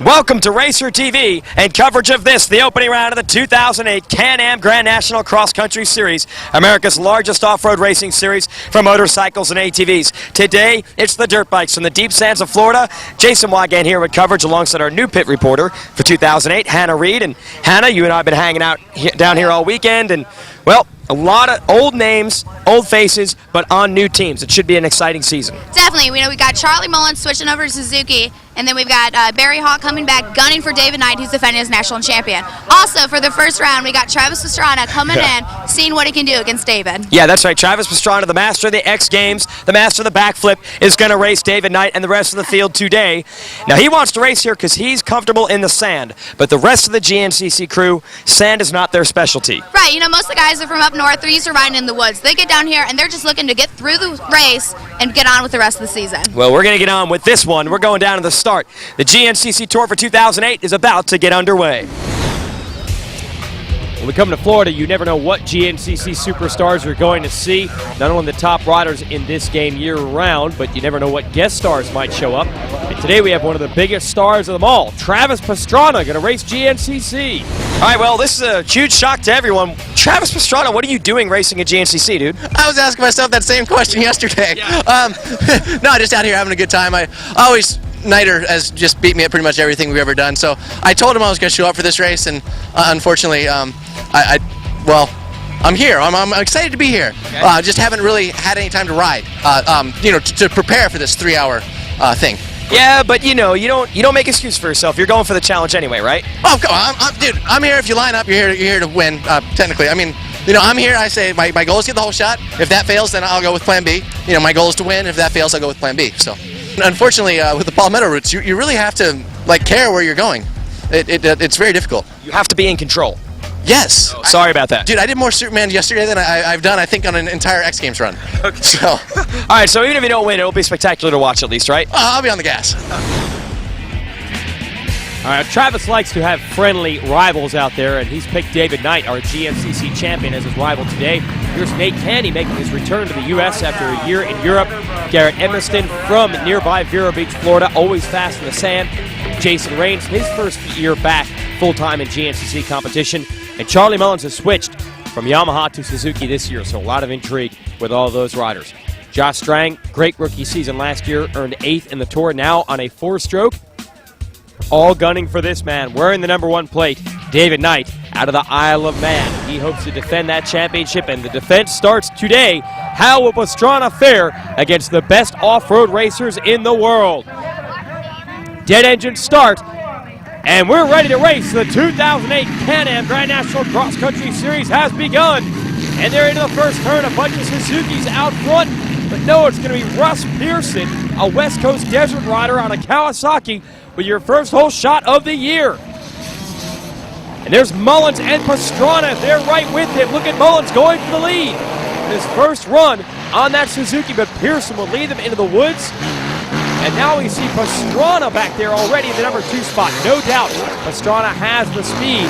Welcome to Racer TV and coverage of this, the opening round of the 2008 Can-Am Grand National Cross Country Series, America's largest off-road racing series for motorcycles and ATVs. Today, it's the dirt bikes from the deep sands of Florida. Jason Wagan here with coverage alongside our new pit reporter for 2008, Hannah Reed. And Hannah, you and I have been hanging out down here all weekend, and, well, a lot of old names, old faces, but on new teams. It should be an exciting season. Definitely. We got Charlie Mullins switching over to Suzuki, and then we've got Barry Hawk coming back, gunning for David Knight, who's defending as national champion. Also, for the first round, we got Travis Pastrana coming in, seeing what he can do against David. Yeah, that's right. Travis Pastrana, the master of the X Games, the master of the backflip, is going to race David Knight and the rest of the field today. Now, he wants to race here because he's comfortable in the sand, but the rest of the GNCC crew, sand is not their specialty. Right. You know, most of the guys are from up north. They're used to riding in the woods. They get down here, and they're just looking to get through the race and get on with the rest of the season. Well, we're going to get on with this one. We're going down to the start. The GNCC Tour for 2008 is about to get underway. When we come to Florida, you never know what GNCC superstars you're going to see. Not only the top riders in this game year-round, but you never know what guest stars might show up. And today we have one of the biggest stars of them all, Travis Pastrana, going to race GNCC. All right, well, this is a huge shock to everyone. Travis Pastrana, what are you doing racing at GNCC, dude? I was asking myself that same question yesterday. Yeah. No, just out here having a good time. I always... Niter has just beat me at pretty much everything we've ever done, so I told him I was going to show up for this race, and unfortunately, well, I'm here. I'm excited to be here. Okay. Just haven't really had any time to ride, you know, to prepare for this 3-hour thing. Yeah, but you know, you don't make excuse for yourself. You're going for the challenge anyway, right? Oh, come on, dude. I'm here. If you line up, you're here to win. Technically, I mean, you know, I'm here. I say my goal is to get the whole shot. If that fails, then I'll go with Plan B. You know, my goal is to win. If that fails, I'll go with Plan B. So. Unfortunately, with the palmetto routes, you really have to care where you're going. It's very difficult. You have to be in control. Yes. Oh, sorry about that. Dude, I did more Superman yesterday than I've done, I think, on an entire X Games run. Okay. So. All right, so even if you don't win, it'll be spectacular to watch at least, right? I'll be on the gas. All right, Travis likes to have friendly rivals out there, and he's picked David Knight, our GNCC champion, as his rival today. Here's Nate Candy making his return to the U.S. after a year in Europe. Garrett Emerson from nearby Vero Beach, Florida, always fast in the sand. Jason Raines, his first year back full-time in GNCC competition. And Charlie Mullins has switched from Yamaha to Suzuki this year, so a lot of intrigue with all those riders. Josh Strang, great rookie season last year, earned 8th in the Tour, now on a 4-stroke. All gunning for this man, wearing the #1 plate, David Knight, out of the Isle of Man. He hopes to defend that championship, and the defense starts today. How will Pastrana fare against the best off-road racers in the world? Dead engine start, and we're ready to race. The 2008 Can-Am Grand National Cross Country Series has begun. And they're into the first turn, a bunch of Suzukis out front. But no, it's going to be Russ Pearson, a West Coast desert rider on a Kawasaki, with your first whole shot of the year. And there's Mullins and Pastrana. They're right with him. Look at Mullins going for the lead. His first run on that Suzuki, but Pearson will lead them into the woods. And now we see Pastrana back there already in the #2 spot. No doubt Pastrana has the speed,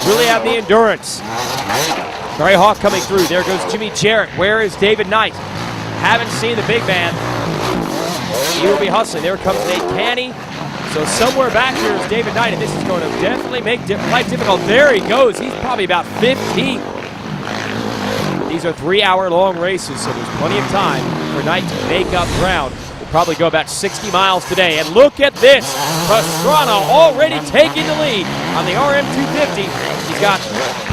really have the endurance. Barry Hawk coming through. There goes Jimmy Jarrett. Where is David Knight? Haven't seen the big man. He will be hustling. There comes Nate Canny. So somewhere back here is David Knight, and this is going to definitely make life difficult. There he goes. He's probably about 15th. These are 3-hour-long races, so there's plenty of time for Knight to make up ground. We'll probably go about 60 miles today. And look at this. Pastrana already taking the lead on the RM250. He's got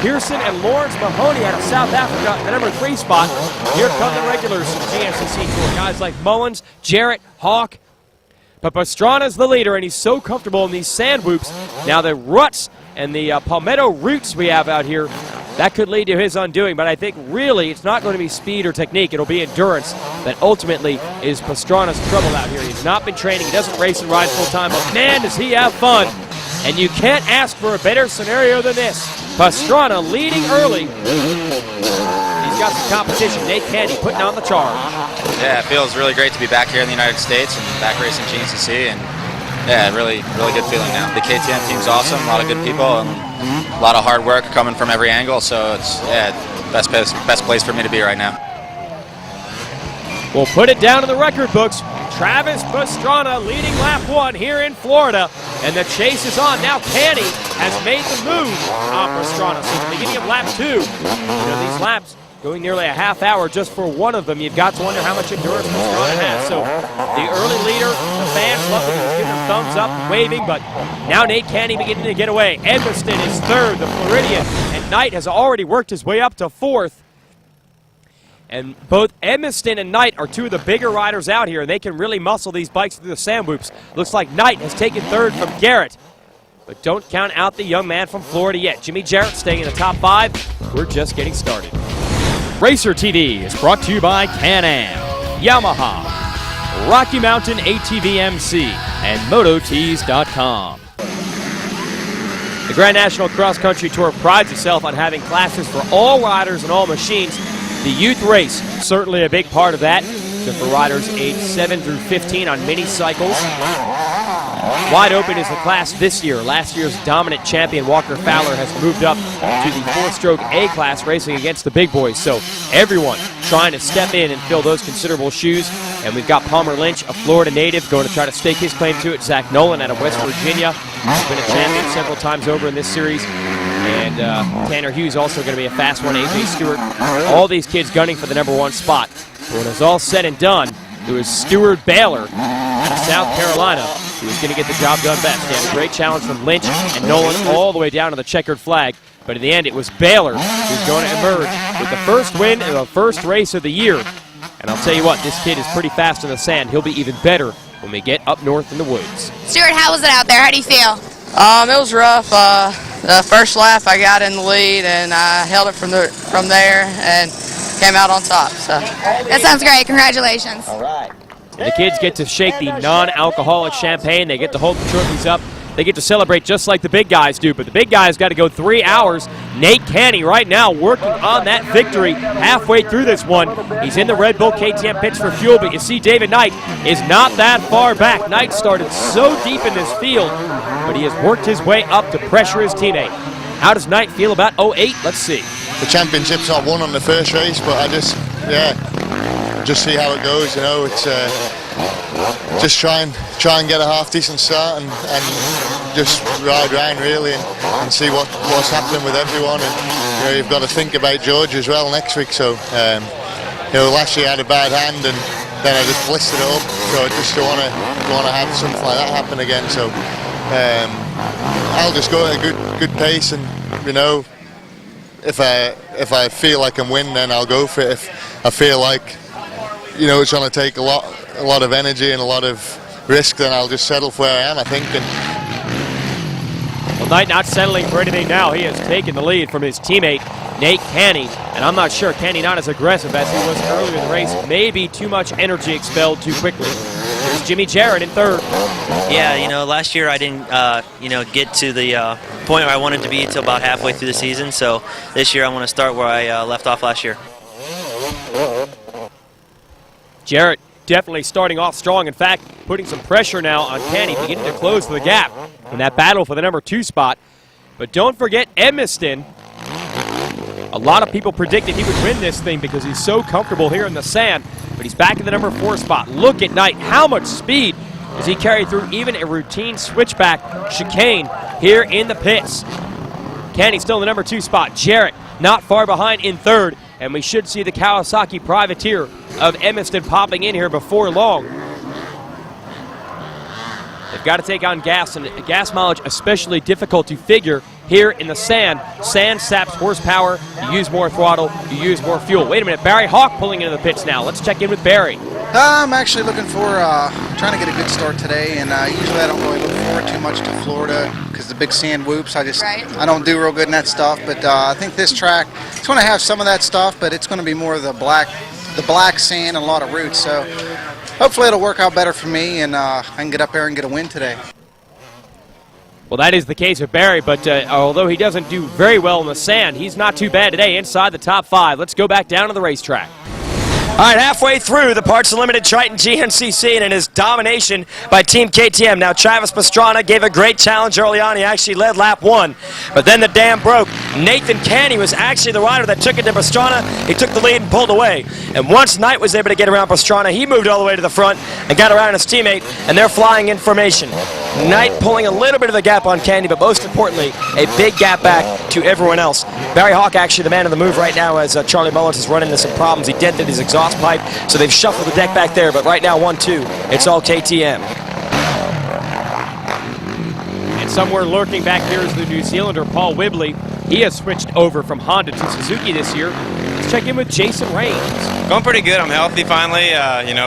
Pearson and Lawrence Mahoney out of South Africa in the #3 spot. Here come the regulars from GNCC Tour. Guys like Mullins, Jarrett, Hawk. But Pastrana's the leader, and he's so comfortable in these sand whoops. Now the ruts and the palmetto roots we have out here, that could lead to his undoing. But I think really it's not going to be speed or technique. It'll be endurance that ultimately is Pastrana's trouble out here. He's not been training. He doesn't race and ride full-time, but man, does he have fun. And you can't ask for a better scenario than this. Pastrana leading early. He's got some competition. Nate Candy putting on the charge. Yeah, it feels really great to be back here in the United States and back racing GNCC, and yeah, really good feeling now. The KTM team's awesome, a lot of good people, and a lot of hard work coming from every angle, so it's, yeah, best place for me to be right now. We'll put it down in the record books. Travis Pastrana leading lap 1 here in Florida. And the chase is on. Now Canny has made the move on Pastrana. So the beginning of lap 2. You know, these laps going nearly a half hour just for one of them. You've got to wonder how much endurance Pastrana has. So the early leader, the fans love him. He's giving them thumbs up, waving, but now Nate Canny beginning to get away. Edmiston is third, the Floridian, and Knight has already worked his way up to fourth. And both Edmiston and Knight are two of the bigger riders out here, and they can really muscle these bikes through the sand whoops. Looks like Knight has taken third from Garrett. But don't count out the young man from Florida yet. Jimmy Jarrett staying in the top 5. We're just getting started. Racer TV is brought to you by Can-Am, Yamaha, Rocky Mountain ATV MC, and MotoTees.com. The Grand National Cross Country Tour prides itself on having classes for all riders and all machines. The youth race, certainly a big part of that, so for riders aged 7 through 15 on mini cycles. Wide open is the class this year. Last year's dominant champion Walker Fowler has moved up to the 4-stroke A class, racing against the big boys. So everyone trying to step in and fill those considerable shoes. And we've got Palmer Lynch, a Florida native, going to try to stake his claim to it. Zach Nolan out of West Virginia, who's been a champion several times over in this series. And Tanner Hughes also going to be a fast one. AJ Stewart. All these kids gunning for the #1 spot. But when it's all said and done, it was Stuart Baylor out of South Carolina who was going to get the job done best. He had a great challenge from Lynch and Nolan all the way down to the checkered flag. But in the end, it was Baylor who's going to emerge with the first win in the first race of the year. And I'll tell you what, this kid is pretty fast in the sand. He'll be even better when we get up north in the woods. Stuart, how was it out there? How do you feel? It was rough. The first lap I got in the lead and I held it from there and came out on top. So that sounds great. Congratulations. All right. And the kids get to shake the non-alcoholic champagne. They get to hold the trophies up. They get to celebrate just like the big guys do. But the big guys got to go 3 hours. Nate Canny right now working on that victory halfway through this one. He's in the Red Bull KTM pits for fuel, but you see David Knight is not that far back. Knight started so deep in this field, but he has worked his way up to pressure his teammate. How does Knight feel about 08? Let's see. The championship's not won on the first race, but I just see how it goes. You know, it's just try and get a half decent start and just ride around really and see what's happening with everyone. And you know, you've got to think about George as well next week. So you know, last year I had a bad hand and then I just blistered it up. So I just don't want to have something like that happen again. So I'll just go at a good pace, and you know, if I feel like I'm winning, then I'll go for it. If I feel like, you know, it's going to take a lot of energy and a lot of risk, then I'll just settle for where I am, I think. Well, Knight not settling for anything now. He has taken the lead from his teammate, Nate Canny. And I'm not sure, Canny not as aggressive as he was earlier in the race. Maybe too much energy expelled too quickly. Here's Jimmy Jarrett in third. Yeah, you know, last year I didn't, you know, get to the point where I wanted to be until about halfway through the season. So this year I want to start where I left off last year. Jarrett definitely starting off strong. In fact, putting some pressure now on Canny, beginning to close the gap in that battle for the #2 spot. But don't forget Edmiston. A lot of people predicted he would win this thing because he's so comfortable here in the sand. But he's back in the #4 spot. Look at Knight. How much speed does he carry through even a routine switchback chicane here in the pits? Canny still in the #2 spot. Jarrett not far behind in third. And we should see the Kawasaki Privateer of Edmiston popping in here before long. They've got to take on gas, and gas mileage especially difficult to figure here in the sand. Sand saps horsepower, you use more throttle, you use more fuel. Wait a minute, Barry Hawk pulling into the pits now. Let's check in with Barry. I'm actually looking for, trying to get a good start today, and usually I don't really look forward too much to Florida because the big sand whoops, I don't do real good in that stuff, but I think this track, it's going to have some of that stuff, but it's going to be more of the black sand and a lot of roots, so hopefully it'll work out better for me, and I can get up there and get a win today. Well, that is the case with Barry, but although he doesn't do very well in the sand, he's not too bad today inside the top 5. Let's go back down to the racetrack. All right, halfway through the Parts Unlimited Triton GNCC, and in his domination by Team KTM. Now, Travis Pastrana gave a great challenge early on. He actually led lap 1, but then the dam broke. Nathan Canny was actually the rider that took it to Pastrana. He took the lead and pulled away. And once Knight was able to get around Pastrana, he moved all the way to the front and got around his teammate, and they're flying in formation. Knight pulling a little bit of a gap on Candy, but most importantly, a big gap back to everyone else. Barry Hawk actually the man of the move right now as Charlie Mullins is running into some problems. He dented his exhaust pipe, so they've shuffled the deck back there, but right now 1-2, it's all KTM. And somewhere lurking back here is the New Zealander, Paul Whibley. He has switched over from Honda to Suzuki this year. Let's check in with Jason Raines. Going pretty good. I'm healthy finally.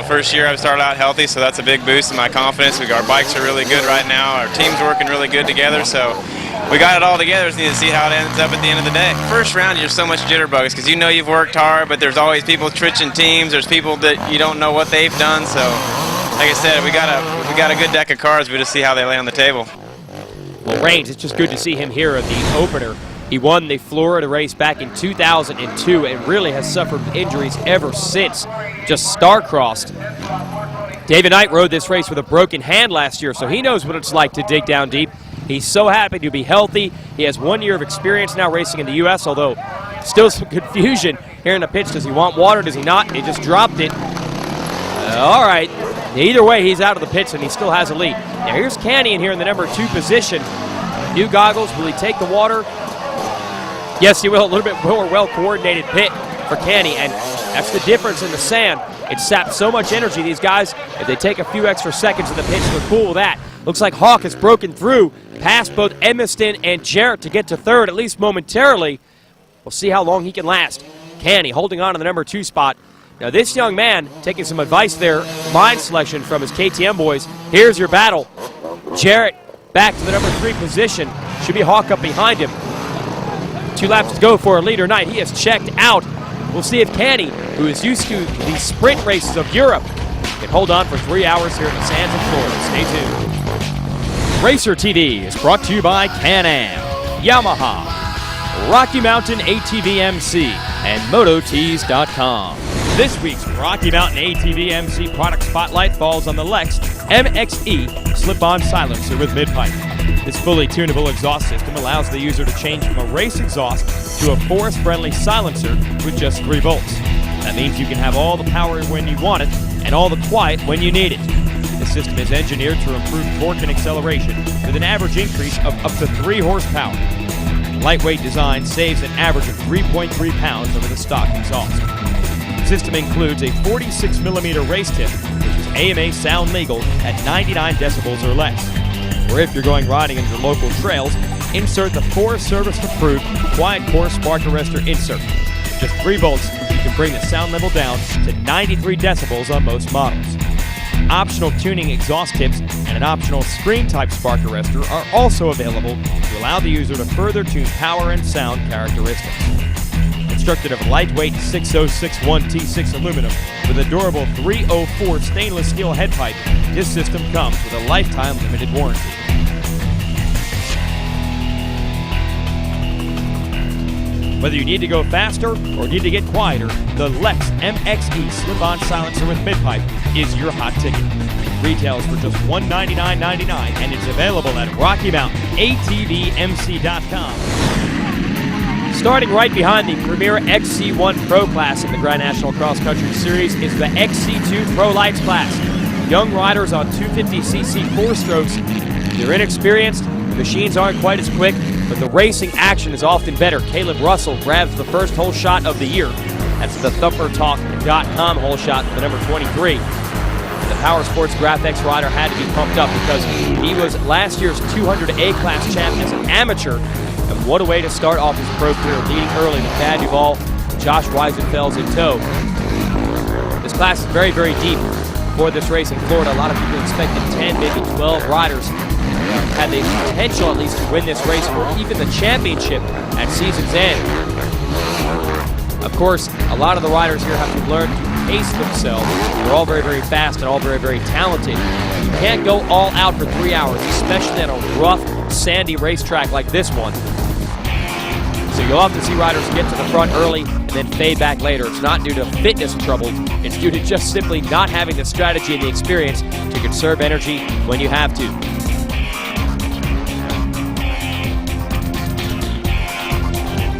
First year I've started out healthy, so that's a big boost in my confidence. Our bikes are really good right now. Our team's working really good together, so we got it all together. Just need to see how it ends up at the end of the day. First round, you're so much jitterbugs because you know you've worked hard, but there's always people switching teams. There's people that you don't know what they've done. So, like I said, we got a good deck of cards. We just see how they lay on the table. Well, Raines, it's just good to see him here at the opener. He won the Florida race back in 2002 and really has suffered injuries ever since, just star-crossed. David Knight rode this race with a broken hand last year, so he knows what it's like to dig down deep. He's so happy to be healthy. He has 1 year of experience now racing in the U.S., although still some confusion here in the pitch. Does he want water? Does he not? He just dropped it. All right. Either way, he's out of the pits, and he still has a lead. Now, here's Canyon here in the number 2 position. New goggles. Will he take the water? Yes, he will. A little bit more well-coordinated pit for Canny, and that's the difference in the sand. It saps so much energy. These guys, if they take a few extra seconds in the pits, they're cool with that. Looks like Hawk has broken through past both Emiston and Jarrett to get to third, at least momentarily. We'll see how long he can last. Canny holding on to the number 2 spot. Now, this young man taking some advice there, line selection from his KTM boys. Here's your battle. Jarrett back to the number 3 position. Should be Hawk up behind him. 2 laps to go for a leader Knight. He has checked out. We'll see if Canny, who is used to the sprint races of Europe, can hold on for 3 hours here in the sands of Florida. Stay tuned. Racer TV is brought to you by Can-Am, Yamaha, Rocky Mountain ATV MC, and MotoTees.com. This week's Rocky Mountain ATV MC product spotlight falls on the Lex MXE slip-on silencer with mid-pipe. This fully tunable exhaust system allows the user to change from a race exhaust to a forest-friendly silencer with just 3 volts. That means you can have all the power when you want it and all the quiet when you need it. The system is engineered to improve torque and acceleration with an average increase of up to 3 horsepower. Lightweight design saves an average of 3.3 pounds over the stock exhaust. The system includes a 46mm race tip, which is AMA sound legal at 99 decibels or less. Or if you're going riding on your local trails, insert the Forest Service approved Quiet Core Spark Arrestor insert. With just 3 volts, you can bring the sound level down to 93 decibels on most models. Optional tuning exhaust tips and an optional screen type spark arrestor are also available to allow the user to further tune power and sound characteristics. Constructed of lightweight 6061 T6 aluminum with a durable 304 stainless steel head pipe, this system comes with a lifetime limited warranty. Whether you need to go faster or need to get quieter, the Lex MXE slip-on silencer with mid-pipe is your hot ticket. Retails for just $199.99 and it's available at RockyMountainATVMC.com. Starting right behind the premier XC1 Pro class in the Grand National Cross Country Series is the XC2 Pro Lite class. Young riders on 250cc 4-strokes. They're inexperienced, the machines aren't quite as quick, but the racing action is often better. Caleb Russell grabs the first hole shot of the year. That's the ThumperTalk.com hole shot for the number 23. The Power Sports Graphics rider had to be pumped up because he was last year's 200A class champ as an amateur. And what a way to start off his pro career, leading early with Thad Duvall, Josh Weisenfels in tow. This class is very, very deep for this race in Florida. A lot of people expected 10, maybe 12 riders had the potential at least to win this race or even the championship at season's end. Of course, a lot of the riders here have to learn to pace themselves. They're all very, very fast and all very, very talented. You can't go all out for 3 hours, especially on a rough, sandy racetrack like this one. So you'll often see riders get to the front early and then fade back later. It's not due to fitness troubles. It's due to just simply not having the strategy and the experience to conserve energy when you have to.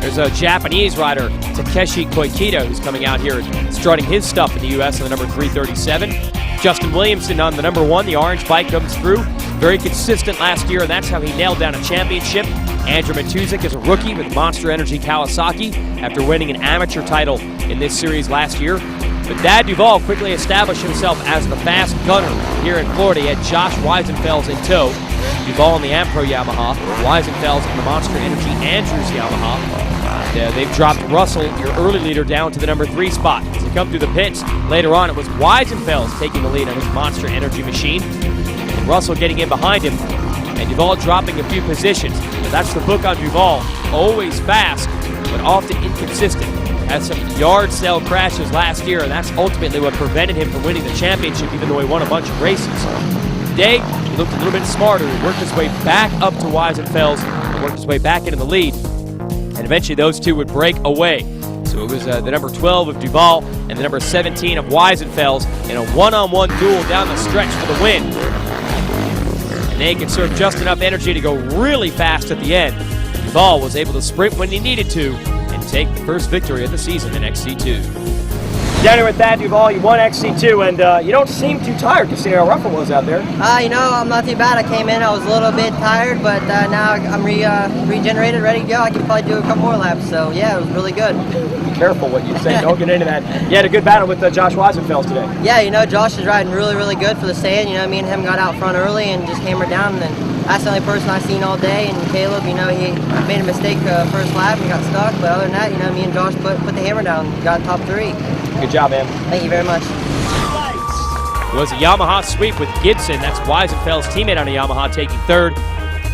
There's a Japanese rider, Takeshi Koikito, who's coming out here strutting his stuff in the U.S. on the number 337. Justin Williamson on the number 1. The orange bike comes through. very consistent last year, and that's how he nailed down a championship. Andrew Matuzik is a rookie with Monster Energy Kawasaki after winning an amateur title in this series last year. But Dad Duvall quickly established himself as the fast gunner here in Florida. He had Josh Weisenfels in tow. Duvall in the Ampro Yamaha, Weisenfels in the Monster Energy Andrews Yamaha. And, they've dropped Russell, your early leader, down to the number 3 spot. As they come through the pits, later on it was Weisenfels taking the lead on his Monster Energy machine. And Russell getting in behind him, and Duvall dropping a few positions. But that's the book on Duvall. Always fast, but often inconsistent. Had some yard sale crashes last year, and that's ultimately what prevented him from winning the championship, even though he won a bunch of races. Today, he looked a little bit smarter. He worked his way back up to Weisenfels and worked his way back into the lead. And eventually those two would break away. So it was the number 12 of Duvall and the number 17 of Weisenfels in a one-on-one duel down the stretch for the win. And they conserved just enough energy to go really fast at the end. Duvall was able to sprint when he needed to and take the first victory of the season in XC2. Down here with Thad Duvall, you won XC2, and you don't seem too tired considering how rough it was out there. You know, I'm not too bad. I came in, I was a little bit tired, but now I'm regenerated, ready to go. I can probably do a couple more laps, so yeah, it was really good. Be careful what you say, don't get into that. You had a good battle with Josh Weisenfels today. Yeah, you know, Josh is riding really, really good for the sand. You know, me and him got out front early and just hammered down, and then that's the only person I've seen all day. And Caleb, you know, he made a mistake first lap and got stuck, but other than that, you know, me and Josh put the hammer down, got top 3. Good job, man. Thank you very much. It was a Yamaha sweep with Gibson. That's Weisenfels' teammate on a Yamaha taking 3rd.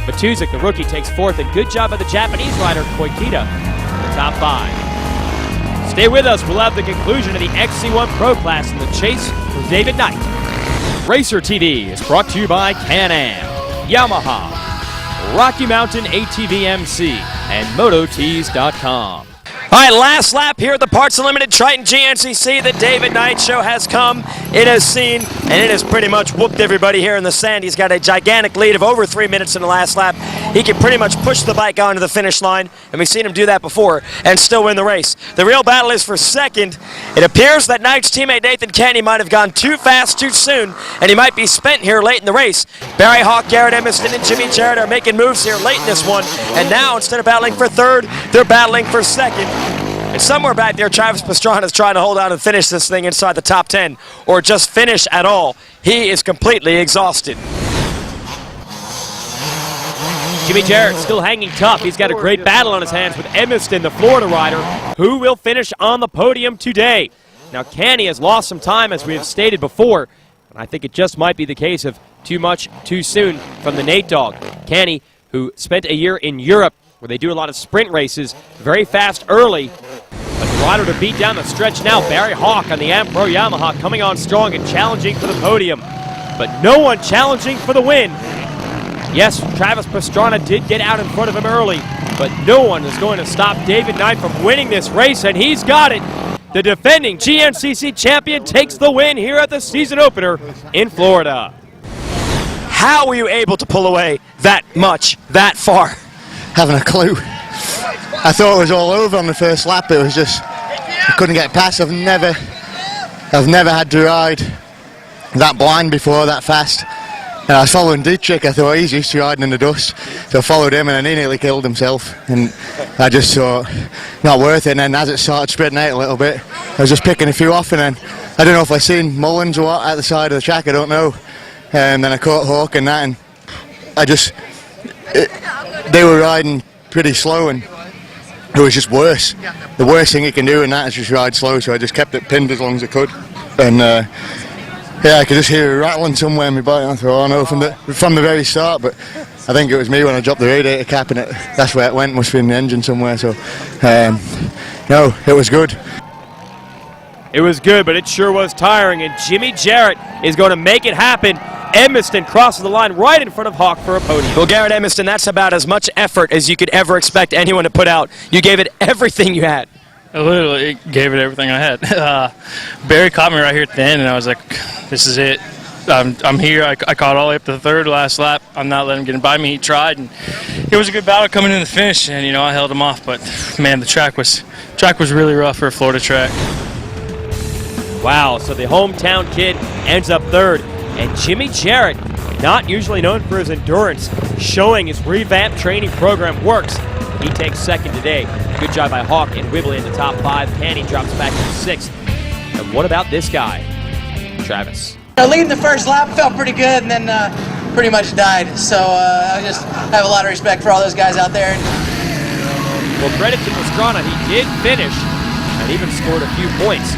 Matuzik, the rookie, takes 4th, and good job by the Japanese rider Koikita in the top 5. Stay with us. We'll have the conclusion of the XC1 Pro Class in the chase for David Knight. Racer TV is brought to you by Can-Am, Yamaha, Rocky Mountain ATV MC, and MotoTees.com. All right, last lap here at the Parts Unlimited Triton GNCC. The David Knight Show has come. It has seen, and it has pretty much whooped everybody here in the sand. He's got a gigantic lead of over 3 minutes in the last lap. He can pretty much push the bike onto the finish line, and we've seen him do that before, and still win the race. The real battle is for second. It appears that Knight's teammate Nathan Kenny might have gone too fast too soon, and he might be spent here late in the race. Barry Hawk, Garrett Emerson, and Jimmy Jarrett are making moves here late in this one, and now instead of battling for 3rd, they're battling for 2nd. And somewhere back there, Travis Pastrana is trying to hold on and finish this thing inside the top 10, or just finish at all. He is completely exhausted. Jimmy Jarrett still hanging tough. He's got a great battle on his hands with Emiston, the Florida rider, who will finish on the podium today. Now, Canny has lost some time, as we have stated before, and I think it just might be the case of too much too soon from the Nate dog. Canny, who spent a year in Europe, where they do a lot of sprint races, very fast early. But the rider to beat down the stretch now, Barry Hawk on the Ampro Yamaha, coming on strong and challenging for the podium. But no one challenging for the win. Yes, Travis Pastrana did get out in front of him early, but no one is going to stop David Knight from winning this race, and he's got it. The defending GNCC champion takes the win here at the season opener in Florida. How were you able to pull away that much, that far? Haven't a clue. I thought it was all over on the first lap. It was just, I couldn't get past. I've never had to ride that blind before, that fast. And I was following Dietrich. I thought he's used to riding in the dust, so I followed him, and then he nearly killed himself. And I just thought, not worth it. And then as it started spreading out a little bit, I was just picking a few off, and then I don't know if I seen Mullins or what at the side of the track. I don't know. And then I caught Hawk and that, and I just. They were riding pretty slow, and it was just worse. The worst thing you can do in that is just ride slow, so I just kept it pinned as long as I could. And yeah, I could just hear it rattling somewhere in my bike, and I thought, oh no, from the very start. But I think it was me when I dropped the radiator cap, and that's where it went, must be in the engine somewhere. So, no, it was good. It was good, but it sure was tiring, and Jimmy Jarrett is going to make it happen. Emiston crosses the line right in front of Hawk for a podium. Well, Garrett Emiston, that's about as much effort as you could ever expect anyone to put out. You gave it everything you had. I literally gave it everything I had. Barry caught me right here at the end, and I was like, this is it. I'm here. I caught all the way up to the 3rd last lap. I'm not letting him get by me. He tried, and it was a good battle coming in the finish, and, you know, I held him off. But, man, the track was really rough for a Florida track. Wow, so the hometown kid ends up 3rd. And Jimmy Jarrett not usually known for his endurance, showing his revamped training program works. He takes second today. Good job by Hawk and Whibley in the top 5. Canny drops back to 6th. And what about this guy, Travis? Leading the first lap felt pretty good, and then pretty much died. So I just have a lot of respect for all those guys out there. Well, credit to Pastrana, he did finish and even scored a few points.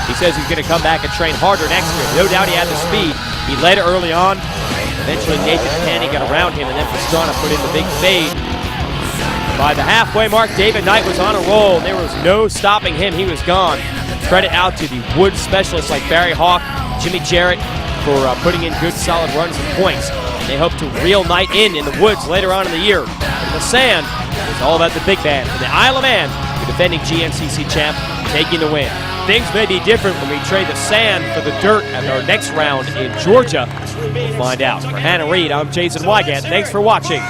He says he's going to come back and train harder next year. No doubt he had the speed. He led early on. Eventually Nathan Canny got around him, and then Pastrana put in the big fade. By the halfway mark, David Knight was on a roll. There was no stopping him. He was gone. Credit out to the wood specialists like Barry Hawk, Jimmy Jarrett for putting in good, solid runs and points. And they hope to reel Knight in the woods later on in the year. In the sand, it's all about the big man. For the Isle of Man, the defending GNCC champ, taking the win. Things may be different when we trade the sand for the dirt at our next round in Georgia. We'll find out. For Hannah Reed, I'm Jason Wygant. Thanks for watching.